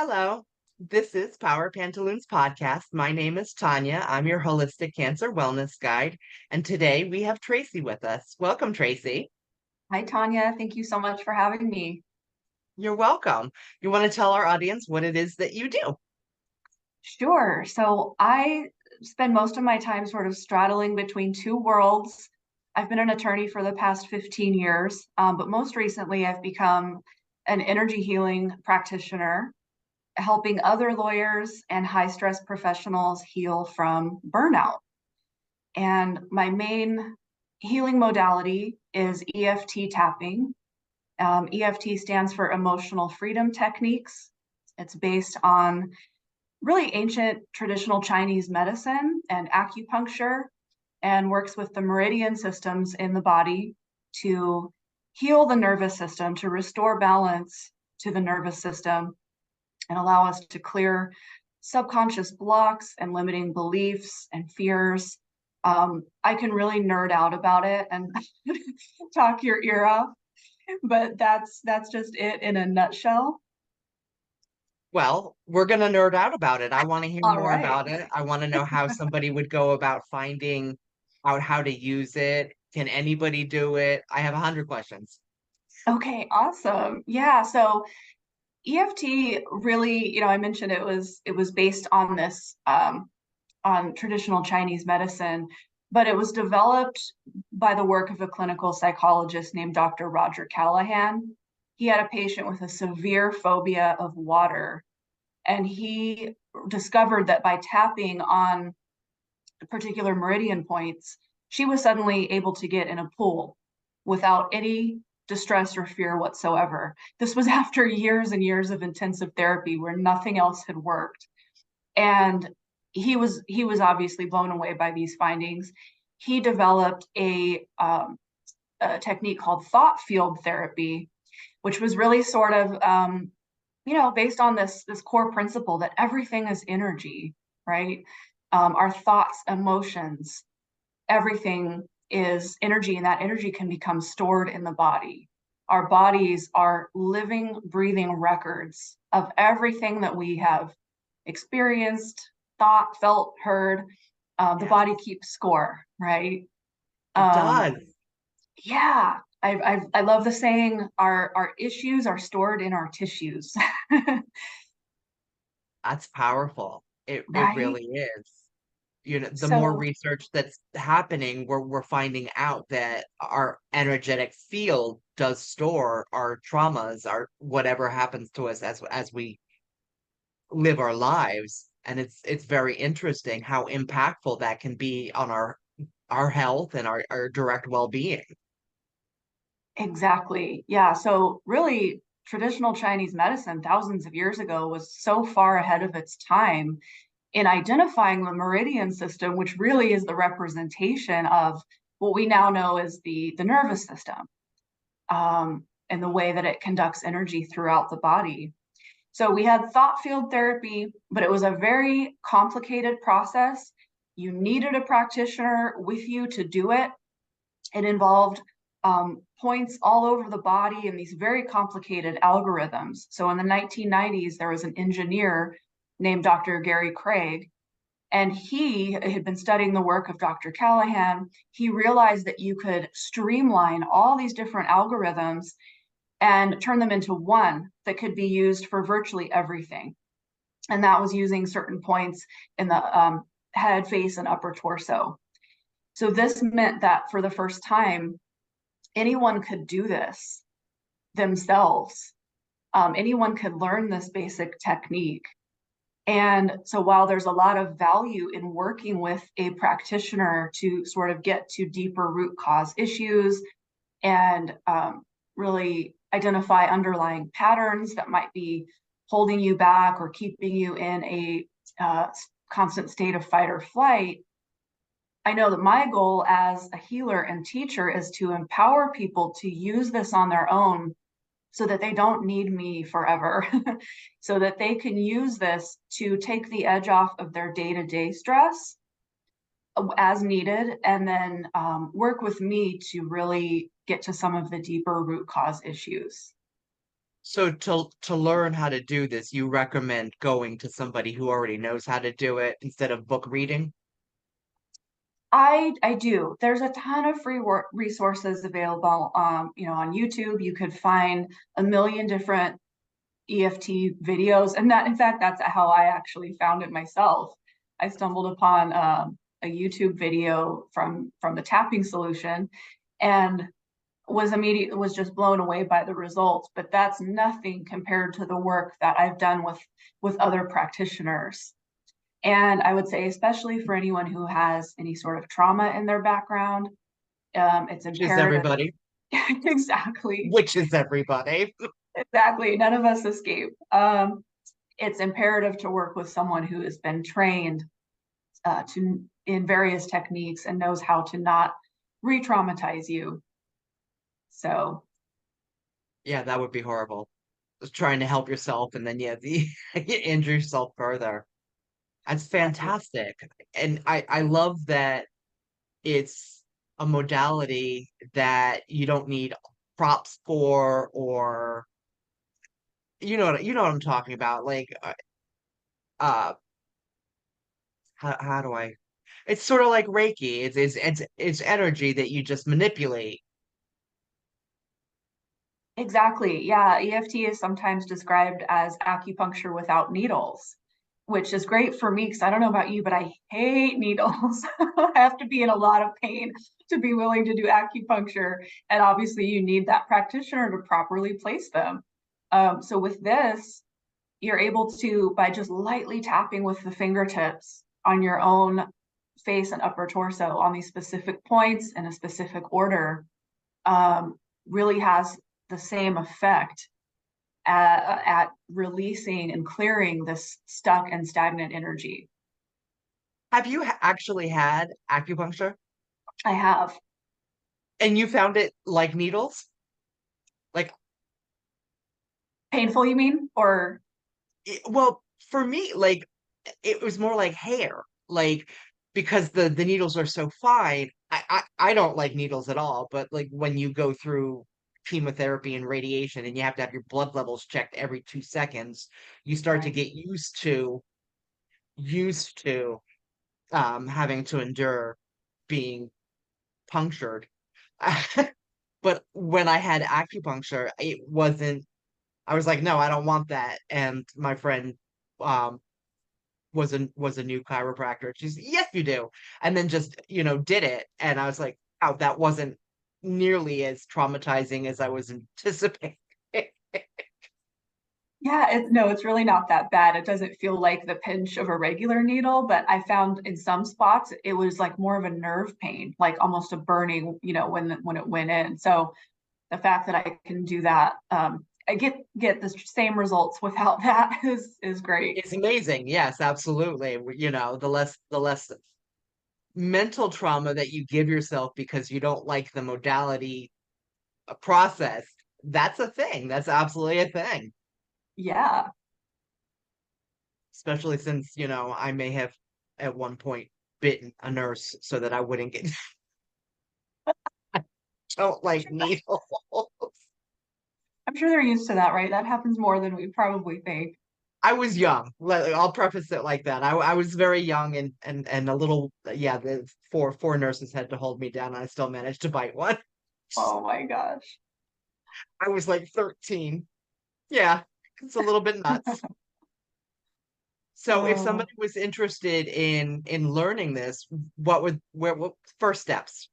Hello, this is Power Pantaloons Podcast. My name is Tanya. I'm your holistic cancer wellness guide. And today we have Tracy with us. Welcome, Tracy. Hi, Tanya. Thank you so much for having me. You're welcome. You want to tell our audience what it is that you do? Sure. So I spend most of my time sort of straddling between two worlds. I've been an attorney for the past 15 years, but most recently I've become an energy healing practitioner, helping other lawyers and high stress professionals heal from burnout. And my main healing modality is EFT tapping. EFT stands for Emotional Freedom Techniques. It's based on really ancient traditional Chinese medicine and acupuncture and works with the meridian systems in the body to heal the nervous system, to restore balance to the nervous system, and allow us to clear subconscious blocks and limiting beliefs and fears. I can really nerd out about it and talk your ear off, but that's just it in a nutshell. Well, we're going to nerd out about it. I want to hear All more right. about it. I want to know how somebody would go about finding out how to use it. Can anybody do it? I have 100 questions. Okay, awesome. Yeah, so EFT really, I mentioned it was based on this on traditional Chinese medicine, but it was developed by the work of a clinical psychologist named Dr. Roger Callahan. He had a patient with a severe phobia of water, and he discovered that by tapping on particular meridian points, she was suddenly able to get in a pool without any distress or fear whatsoever. This was after years and years of intensive therapy where nothing else had worked. And he was obviously blown away by these findings. He developed a technique called thought field therapy, which was really sort of based on this core principle that everything is energy, right? Our thoughts, emotions, everything is energy, and that energy can become stored in the body. Our bodies are living, breathing records of everything that we have experienced, thought, felt, heard. The Yes, body keeps score, right? it Um, does. yeah, I love the saying, our issues are stored in our tissues, That's powerful. It right? really is. You know, the more So research that's happening, we're finding out that our energetic field does store our traumas, our whatever happens to us as we live our lives. And it's very interesting how impactful that can be on our health and our direct well-being. exactly. Yeah. So really, traditional Chinese medicine thousands of years ago was so far ahead of its time in identifying the meridian system, which really is the representation of what we now know as the nervous system, and the way that it conducts energy throughout the body. So we had thought field therapy, but it was a very complicated process. You needed a practitioner with you to do it. It involved points all over the body and these very complicated algorithms. So in the 1990s, there was an engineer named Dr. Gary Craig, and he had been studying the work of Dr. Callahan. He realized that you could streamline all these different algorithms and turn them into one that could be used for virtually everything. And that was using certain points in the head, face, and upper torso. So this meant that for the first time, anyone could do this themselves. Anyone could learn this basic technique. And so while there's a lot of value in working with a practitioner to sort of get to deeper root cause issues and really identify underlying patterns that might be holding you back or keeping you in a constant state of fight or flight, I know that my goal as a healer and teacher is to empower people to use this on their own so that they don't need me forever, so that they can use this to take the edge off of their day to day stress as needed, and then work with me to really get to some of the deeper root cause issues. So to learn how to do this, you recommend going to somebody who already knows how to do it instead of book reading? I do. There's a ton of free resources available. On YouTube, you could find a million different EFT videos, and that, in fact, that's how I actually found it myself. I stumbled upon a YouTube video from the tapping solution, and was just blown away by the results. But that's nothing compared to the work that I've done with other practitioners. And I would say, especially for anyone who has any sort of trauma in their background, it's Which is imperative. everybody. Exactly, Which is everybody. exactly. None of us escape. It's imperative to work with someone who has been trained to in various techniques and knows how to not re-traumatize you. So Yeah, that would be horrible. Just trying to help yourself and then you injure yourself further. That's fantastic. And I love that it's a modality that you don't need props for, or you know what I'm talking about. Like uh how do I it's sort of like Reiki. It's energy that you just manipulate. exactly. Yeah, EFT is sometimes described as acupuncture without needles, which is great for me because I don't know about you, but I hate needles. I have to be in a lot of pain to be willing to do acupuncture. And obviously, you need that practitioner to properly place them. So with this, you're able to, by just lightly tapping with the fingertips on your own face and upper torso on these specific points in a specific order, really has the same effect at releasing and clearing this stuck and stagnant energy. Have you actually had acupuncture I have. and you found it like needles? Like, Painful, you mean? Or well, for me, like it was more like hair, like because the needles are so fine. I don't like needles at all, but like when you go through chemotherapy and radiation and you have to have your blood levels checked every 2 seconds, you start to right. get used to having to endure being punctured. But when I had acupuncture, it wasn't, I was like, no, I don't want that. And my friend um was a new chiropractor. She's yes, you do. And then just, did it. And I was like, oh, that wasn't nearly as traumatizing as I was anticipating. Yeah, no, it's really not that bad. It doesn't feel like the pinch of a regular needle, but I found in some spots it was like more of a nerve pain, like almost a burning, when it went in. So the fact that I can do that, I get the same results without that is great. It's amazing. Yes, absolutely. The less mental trauma that you give yourself because you don't like the modality process, that's a thing. That's absolutely a thing. Yeah. Especially since, I may have at one point bitten a nurse so that I wouldn't get don't like needles. I'm sure they're used to that, right? That happens more than we probably think. I was young. I'll preface it like that. I was very young and a little, yeah, the four nurses had to hold me down and I still managed to bite one. Oh my gosh. I was like 13. Yeah, it's a little bit nuts. So if Oh. somebody was interested in learning this, what first steps?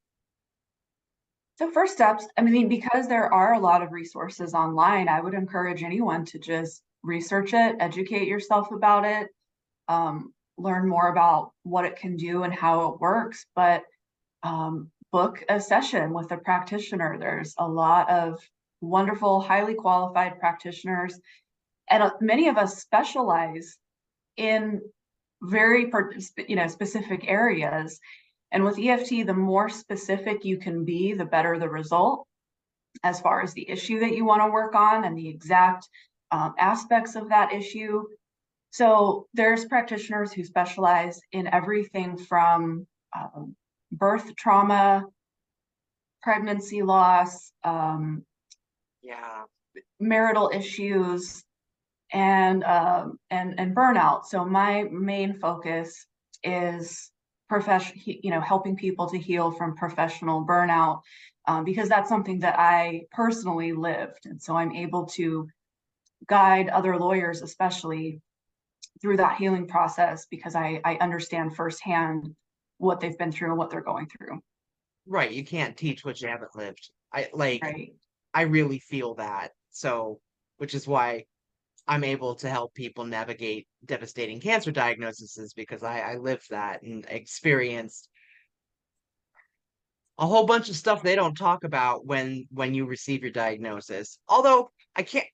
So first steps, I mean, because there are a lot of resources online, I would encourage anyone to just research it, educate yourself about it, learn more about what it can do and how it works. But book a session with a practitioner. There's a lot of wonderful, highly qualified practitioners, and many of us specialize in very specific areas. And with EFT, the more specific you can be, the better the result as far as the issue that you want to work on and the exact aspects of that issue. So there's practitioners who specialize in everything from birth trauma, pregnancy loss, Yeah. marital issues, and burnout. So my main focus is helping people to heal from professional burnout, because that's something that I personally lived, and so I'm able to guide other lawyers, especially through that healing process, because I understand firsthand what they've been through and what they're going through. Right, you can't teach what you haven't lived. Right. I really feel that. So, which is why I'm able to help people navigate devastating cancer diagnoses because I lived that and experienced a whole bunch of stuff they don't talk about when you receive your diagnosis. Although I can't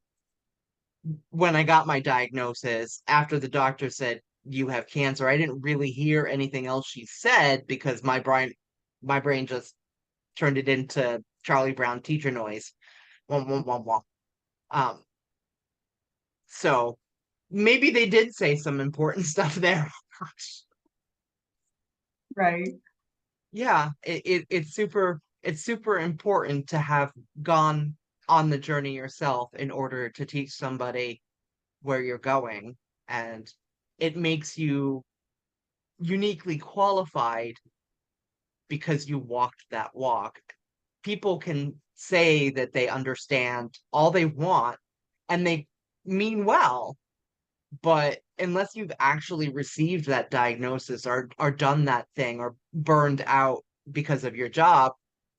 when I got my diagnosis after the doctor said you have cancer, I didn't really hear anything else she said because my brain just turned it into Charlie Brown teacher noise. Womp, womp, womp, womp. Um, so maybe they did say some important stuff there. Right. Yeah, it's super important to have gone on the journey yourself in order to teach somebody where you're going, and it makes you uniquely qualified because you walked that walk. People can say that they understand all they want and they mean well, but unless you've actually received that diagnosis or done that thing or burned out because of your job,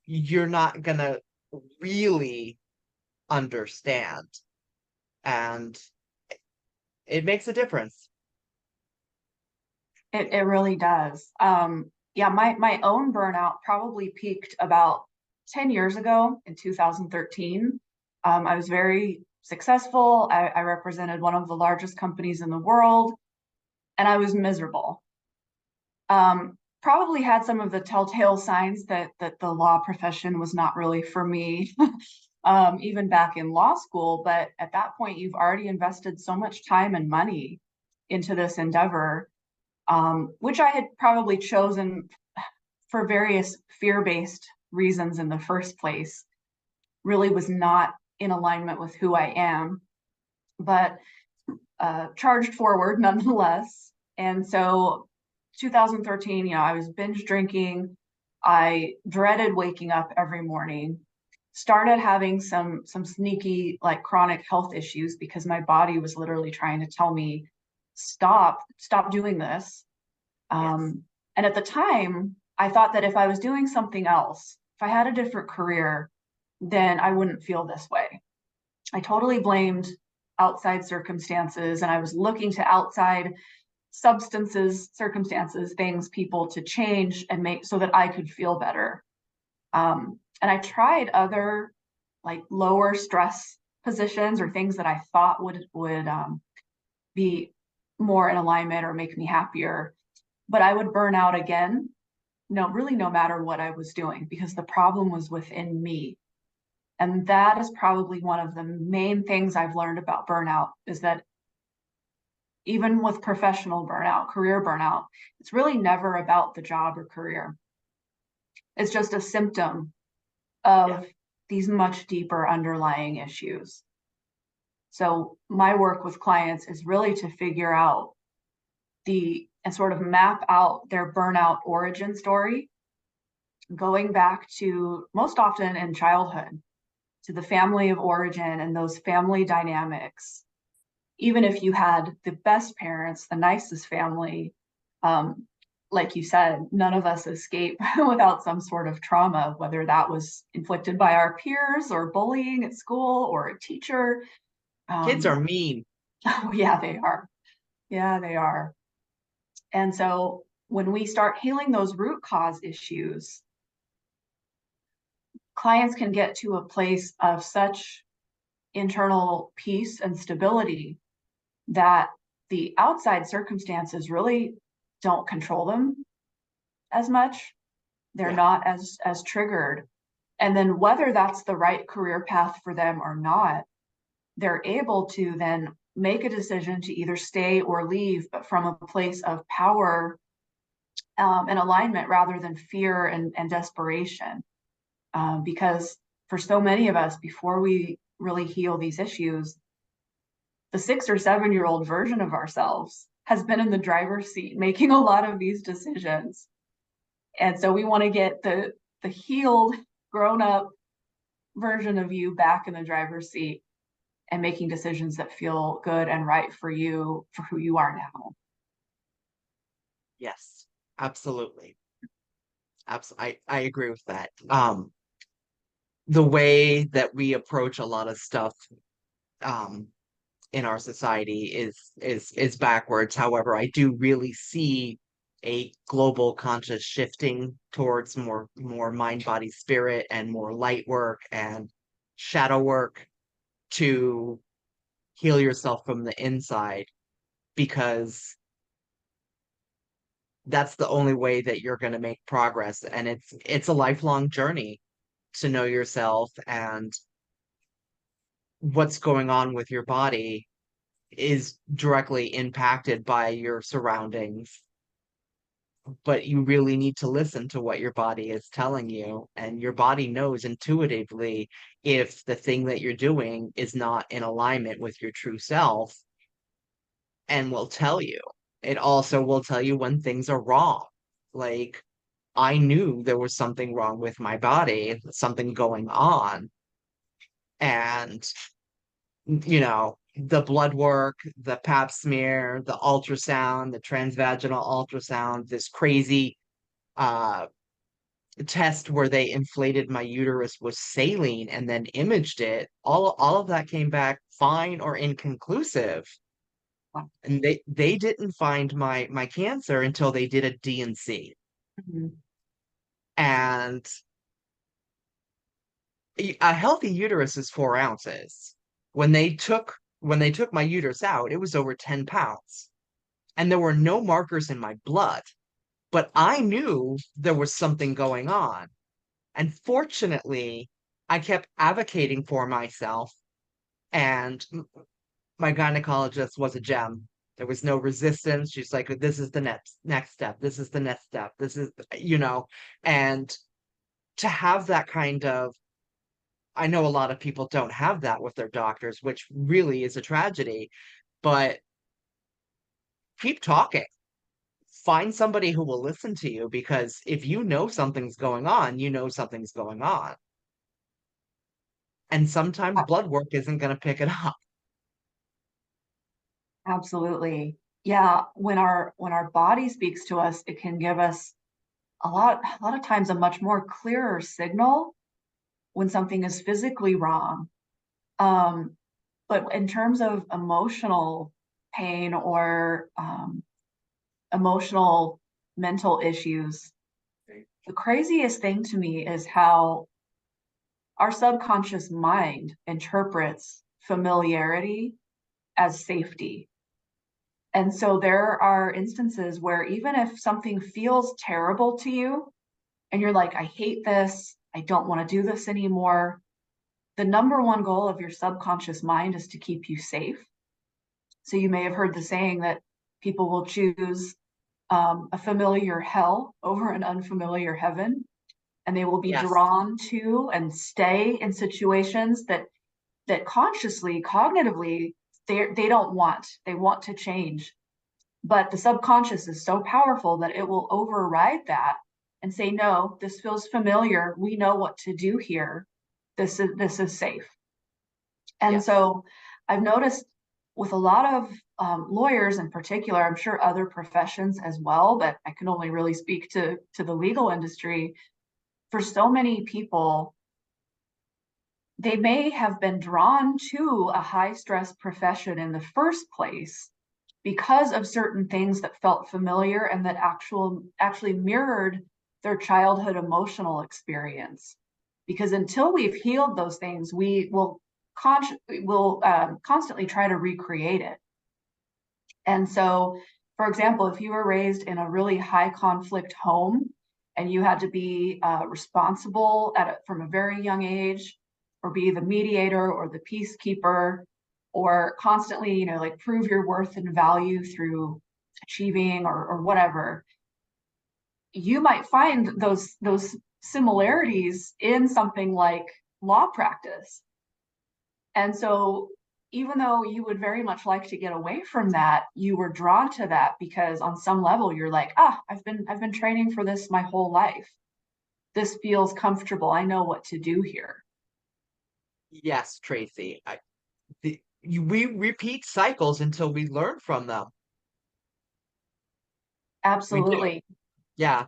you're not gonna really understand. And it makes a difference. It really does. Yeah, my own burnout probably peaked about 10 years ago in 2013. I was very successful. I represented one of the largest companies in the world, and I was miserable. Probably had some of the telltale signs that the law profession was not really for me, even back in law school. But at that point, you've already invested so much time and money into this endeavor, which I had probably chosen for various fear-based reasons in the first place, really was not in alignment with who I am, but charged forward nonetheless. And so 2013, I was binge drinking. I dreaded waking up every morning. Started having some sneaky like chronic health issues because my body was literally trying to tell me, stop doing this. Yes. And at the time, I thought that if I was doing something else, if I had a different career, then I wouldn't feel this way. I totally blamed outside circumstances, and I was looking to outside substances, circumstances, things, people to change and make so that I could feel better. And I tried other like lower stress positions or things that I thought would be more in alignment or make me happier, but I would burn out again. No, really, no matter what I was doing, because the problem was within me. And that is probably one of the main things I've learned about burnout is that even with professional burnout, career burnout, it's really never about the job or career. It's just a symptom Yeah. of these much deeper underlying issues. So my work with clients is really to figure out and sort of map out their burnout origin story, going back to most often in childhood, to the family of origin and those family dynamics. Even if you had the best parents, the nicest family, um, like you said, none of us escape without some sort of trauma, whether that was inflicted by our peers or bullying at school or a teacher. Kids are Um, mean. oh, yeah, they are. Yeah, they are. And so when we start healing those root cause issues, clients can get to a place of such internal peace and stability that the outside circumstances really don't control them as much. They're Yeah. not as triggered. And then whether that's the right career path for them or not, they're able to then make a decision to either stay or leave, but from a place of power, and alignment rather than fear and desperation. Because for so many of us, before we really heal these issues, the 6 or 7 year old version of ourselves has been in the driver's seat making a lot of these decisions. And so we want to get the healed, grown up version of you back in the driver's seat and making decisions that feel good and right for you, for who you are now. Yes, absolutely. I agree with that. The way that we approach a lot of stuff um in our society is backwards. However, I do really see a global conscious shifting towards more mind, body, spirit, and more light work and shadow work to heal yourself from the inside, because that's the only way that you're going to make progress. And it's a lifelong journey to know yourself and what's going on with your body is directly impacted by your surroundings, but you really need to listen to what your body is telling you. And your body knows intuitively if the thing that you're doing is not in alignment with your true self and will tell you. It also will tell you when things are wrong. Like, I knew there was something wrong with my body, something going on. And the blood work, the pap smear, the ultrasound, the transvaginal ultrasound, this crazy uh test where they inflated my uterus with saline and then imaged it. All of that came back fine or inconclusive. And they didn't find my cancer until they did a D&C. Mhm. And a healthy uterus is 4 ounces. When they took my uterus out, it was over 10 pounds. And there were no markers in my blood, but I knew there was something going on. And fortunately, I kept advocating for myself, and my gynecologist was a gem. There was no resistance. She's like, this is the next step. This is the next step. This is, and to have that kind of, I know a lot of people don't have that with their doctors, which really is a tragedy, but keep talking. Find somebody who will listen to you, because if you know something's going on, you know something's going on. And sometimes blood work isn't going to pick it up. Absolutely. Yeah, when our body speaks to us, it can give us a lot of times a much more clearer signal when something is physically wrong. Um, but in terms of emotional pain or emotional mental issues, the craziest thing to me is how our subconscious mind interprets familiarity as safety. And so there are instances where even if something feels terrible to you and you're like, I hate this, I don't want to do this anymore, the number one goal of your subconscious mind is to keep you safe. So you may have heard the saying that people will choose a familiar hell over an unfamiliar heaven, and they will be Yes, drawn to and stay in situations that consciously, cognitively, they don't want. They want to change, but the subconscious is so powerful that it will override that and say, no, this feels familiar. We know what to do here. This is safe. And yes, so I've noticed with a lot of lawyers in particular, I'm sure other professions as well, but I can only really speak to the legal industry. For so many people, they may have been drawn to a high stress profession in the first place because of certain things that felt familiar and that actually mirrored their childhood emotional experience. Because until we've healed those things, we will constantly try to recreate it. And so, for example, if you were raised in a really high conflict home and you had to be responsible from a very young age, or be the mediator or the peacekeeper, or constantly, like prove your worth and value through achieving or whatever, you might find those similarities in something like law practice. And so even though you would very much like to get away from that, you were drawn to that because on some level you're like, I've been training for this my whole life. This feels comfortable. I know what to do here. Yes, Tracy. We repeat cycles until we learn from them. We do. Absolutely. Yeah.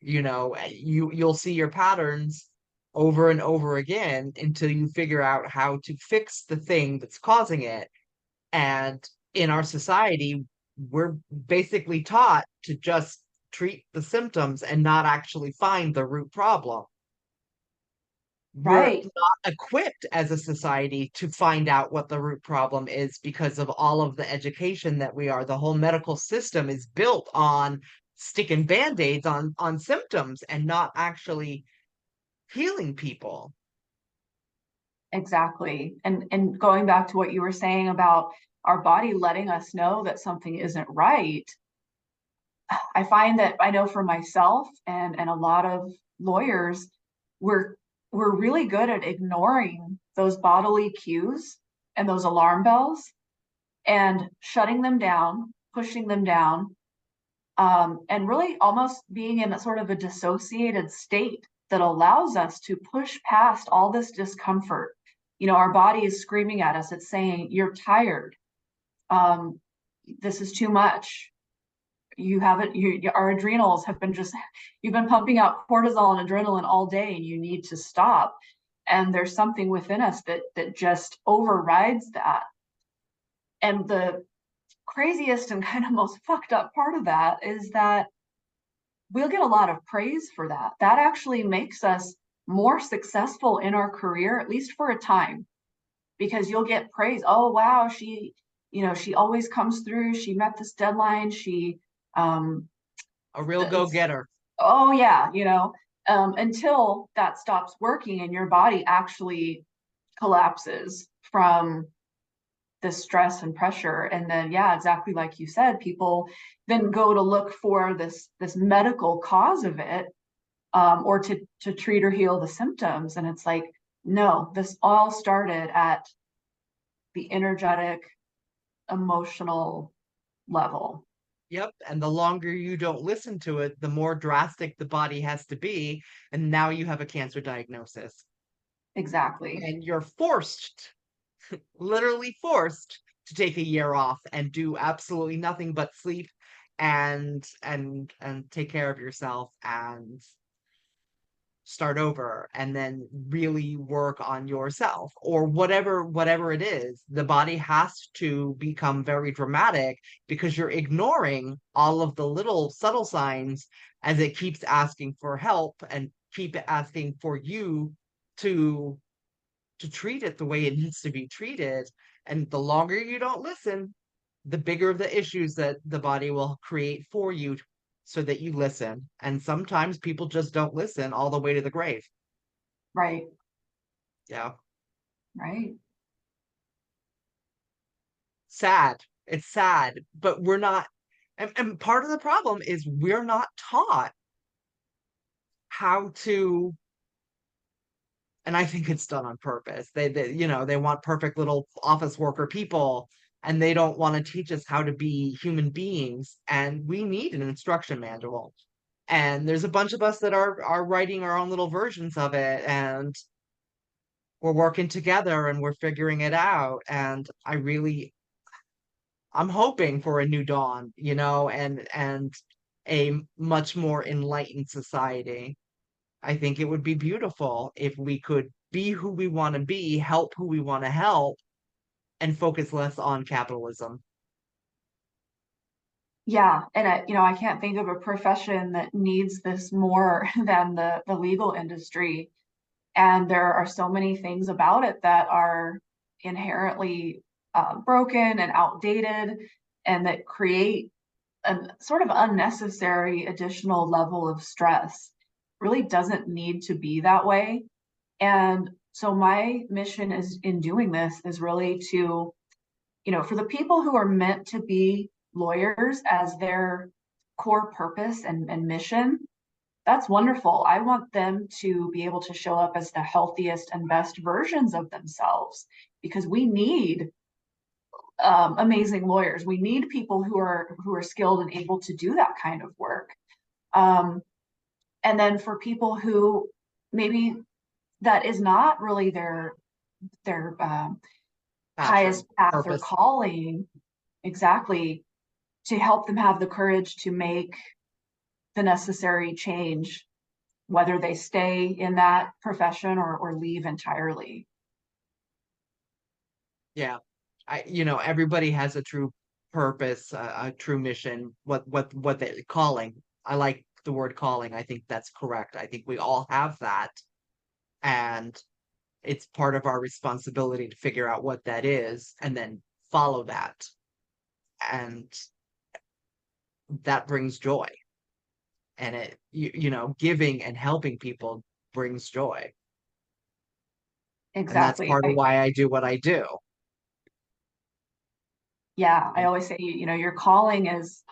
You'll see your patterns over and over again until you figure out how to fix the thing that's causing it. And in our society, we're basically taught to just treat the symptoms and not actually find the root problem. We're Right. not equipped as a society to find out what the root problem is because of all of the education that we are. The whole medical system is built on sticking band-aids on symptoms and not actually healing people. Exactly. And going back to what you were saying about our body letting us know that something isn't right, I find that I know for myself and a lot of lawyers, we're we're really good at ignoring those bodily cues and those alarm bells and shutting them down, pushing them down, and really almost being in a sort of a dissociated state that allows us to push past all this discomfort. You know, our body is screaming at us. It's saying, "You're tired. Um, this is too much. You haven't. Our adrenals have been just. You've been pumping out cortisol and adrenaline all day, and you need to stop." And there's something within us that just overrides that. And the craziest and kind of most fucked up part of that is that we'll get a lot of praise for that. That actually makes us more successful in our career, at least for a time, because you'll get praise. Oh, wow, she always comes through. She met this deadline. Um, A real it's, go-getter. oh, yeah, until that stops working and your body actually collapses from the stress and pressure. And then, yeah, exactly like you said, people then go to look for this medical cause of it, or to treat or heal the symptoms. And it's like, no, this all started at the energetic, emotional level. Yep. And the longer you don't listen to it, the more drastic the body has to be. And now you have a cancer diagnosis. Exactly. And you're forced, literally forced to take a year off and do absolutely nothing but sleep and take care of yourself and start over and then really work on yourself or whatever it is. The body has to become very dramatic because you're ignoring all of the little subtle signs as it keeps asking for help and keep asking for you to treat it the way it needs to be treated. And the longer you don't listen, the bigger the issues that the body will create for you so that you listen. And sometimes people just don't listen all the way to the grave. Right. Yeah. Right. Sad. It's sad, but we're not. And part of the problem is we're not taught how to, and I think it's done on purpose. They want perfect little office worker people, and they don't want to teach us how to be human beings. And we need an instruction manual. And there's a bunch of us that are writing our own little versions of it, and we're working together and we're figuring it out. And I'm hoping for a new dawn, and a much more enlightened society. I think it would be beautiful if we could be who we want to be, help who we want to help, and focus less on capitalism. Yeah. And I can't think of a profession that needs this more than the legal industry. And there are so many things about it that are inherently broken and outdated and that create a sort of unnecessary additional level of stress. Really doesn't need to be that way. And so my mission is in doing this is really to, for the people who are meant to be lawyers as their core purpose and mission, that's wonderful. I want them to be able to show up as the healthiest and best versions of themselves because we need amazing lawyers. We need people who are skilled and able to do that kind of work. Um, and then for people who maybe that is not really their highest Passion, path or purpose. calling, exactly, to help them have the courage to make the necessary change, whether they stay in that profession or leave entirely. Yeah. Everybody has a true purpose, a true mission, what they calling. I like the word calling. I think that's correct. I think we all have that. And it's part of our responsibility to figure out what that is and then follow that. And that brings joy. And giving and helping people brings joy. And that's Exactly. part of why I do what I do. Yeah, I always say, your calling is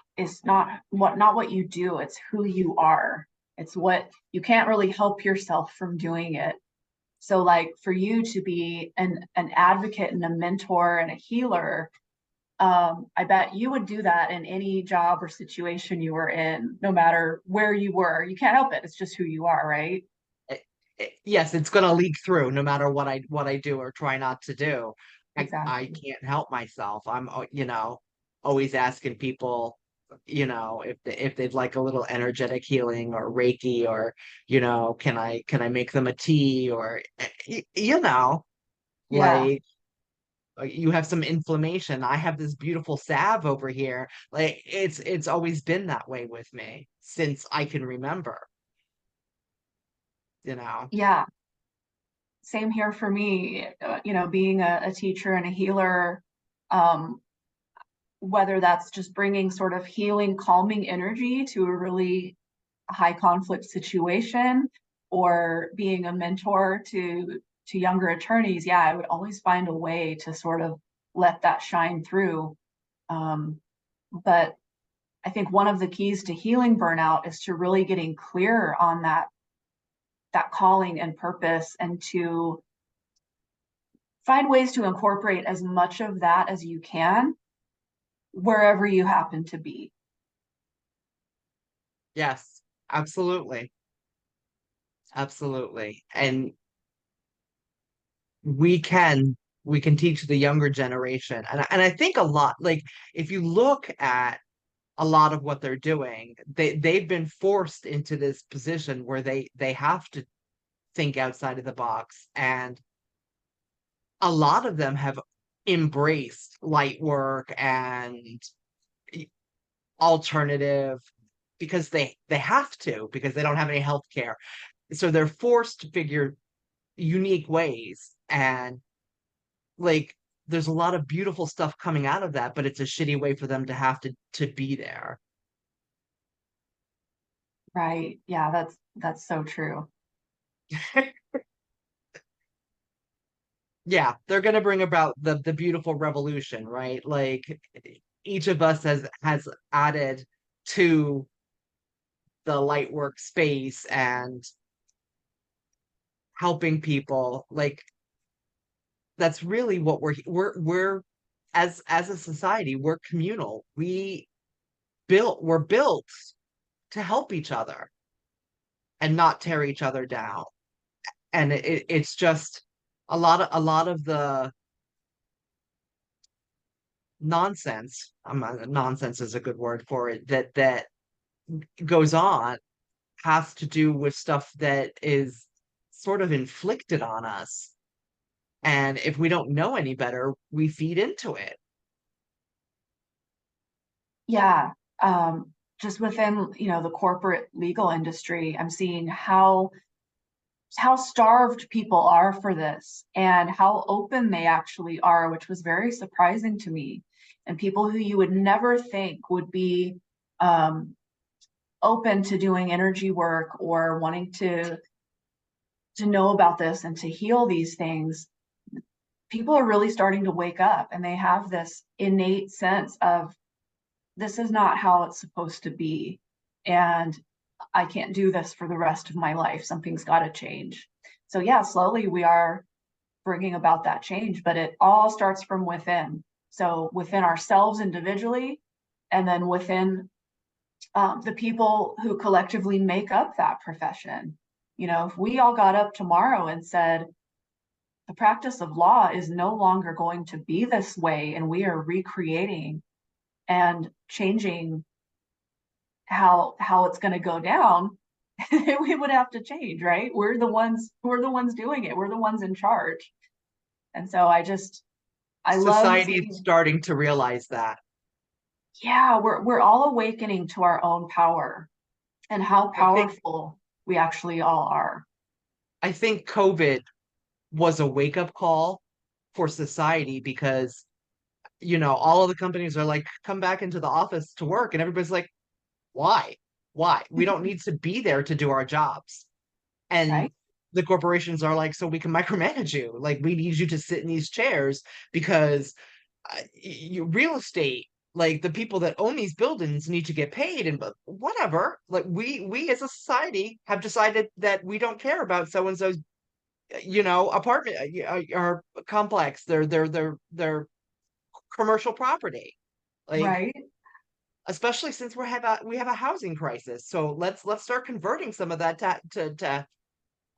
not what you do, it's who you are. It's what you can't really help yourself from doing it. So like for you to be an advocate and a mentor and a healer, I bet you would do that in any job or situation you were in, no matter where you were. You can't help it. It's just who you are, right? Yes, it's going to leak through no matter what I do or try not to do. I Exactly. can't help myself. I'm always asking people, if they'd like a little energetic healing or Reiki, or can I make them a tea, or Yeah. like you have some inflammation. I have this beautiful salve over here. Like it's always been that way with me since I can remember, you know. Yeah. Same here for me. Being a teacher and a healer, um, whether that's just bringing sort of healing, calming energy to a really high conflict situation, or being a mentor to younger attorneys. Yeah, I would always find a way to sort of let that shine through. But I think one of the keys to healing burnout is to really getting clear on that calling and purpose, and to find ways to incorporate as much of that as you can wherever you happen to be. Yes, absolutely. Absolutely. And we can we can teach the younger generation. And I think a lot, like if you look at a lot of what they're doing, they've been forced into this position where they have to think outside of the box. And a lot of them have embraced light work and alternative because they have to, because they don't have any health care. So they're forced to figure unique ways. And like there's a lot of beautiful stuff coming out of that, but it's a shitty way for them to have to be there. Right. Yeah, that's so true. Yeah, they're gonna bring about the beautiful revolution, right? Like each of us has added to the light work space and helping people. Like that's really what we're as a society, we're communal. We're built to help each other and not tear each other down. And it's just a lot of the nonsense. Nonsense is a good word for it. That goes on has to do with stuff that is sort of inflicted on us. And if we don't know any better, we feed into it. Yeah. Um, just within, the corporate legal industry, I'm seeing how starved people are for this and how open they actually are, which was very surprising to me. And people who you would never think would be um, open to doing energy work or wanting to know about this and to heal these things, people are really starting to wake up, and they have this innate sense of this is not how it's supposed to be. And I can't do this for the rest of my life. Something's got to change. So yeah, slowly we are bringing about that change, but it all starts from within. So within ourselves individually, and then within the people who collectively make up that profession. You know, if we all got up tomorrow and said, the practice of law is no longer going to be this way, and we are recreating and changing how it's going to go down, we would have to change, right? We're the ones doing it. We're the ones in charge. And so I love Society is seeing, starting to realize that. yeah, we're all awakening to our own power and how I think powerful we actually all are. I think COVID was a wake-up call for society because, all of the companies are like, come back into the office to work, and everybody's like, why? Why? We don't need to be there to do our jobs. And Right? the corporations are like, so we can micromanage you. Like, we need you to sit in these chairs because real estate, like the people that own these buildings need to get paid, and but whatever. Like, we as a society have decided that we don't care about so and so's apartment or complex, their commercial property. Like, Right? especially since we have a housing crisis. So let's start converting some of that to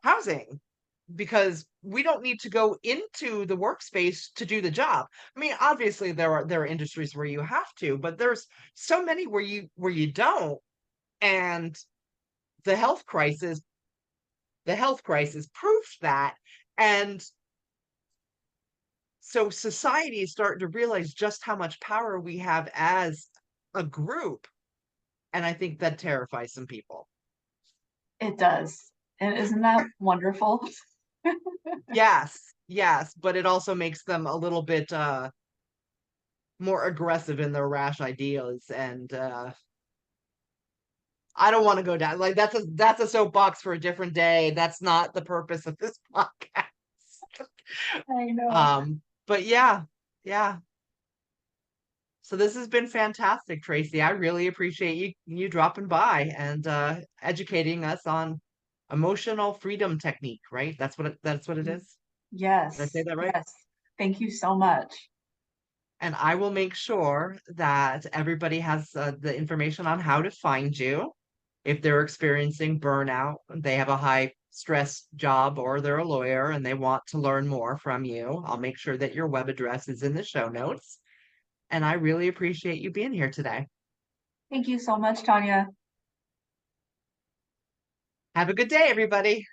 housing, because we don't need to go into the workspace to do the job. I mean, obviously there are industries where you have to, but there's so many where you don't. And the health crisis, the health crisis proves that. And so society is starting to realize just how much power we have as a group. And I think that terrifies some people. It does. And isn't that wonderful? Yes, yes, but it also makes them a little bit more aggressive in their rash ideas. And I don't want to go down, like, that's a soapbox for a different day. That's not the purpose of this podcast. I know. But yeah, yeah. So this has been fantastic, Tracy. I really appreciate you dropping by and educating us on emotional freedom technique, right? That's what it is. Did I say Yes, that right? yes. Thank you so much. And I will make sure that everybody has the information on how to find you. If they're experiencing burnout, they have a high stress job, or they're a lawyer and they want to learn more from you, I'll make sure that your web address is in the show notes. And I really appreciate you being here today. Thank you so much, Tanya. Have a good day, everybody.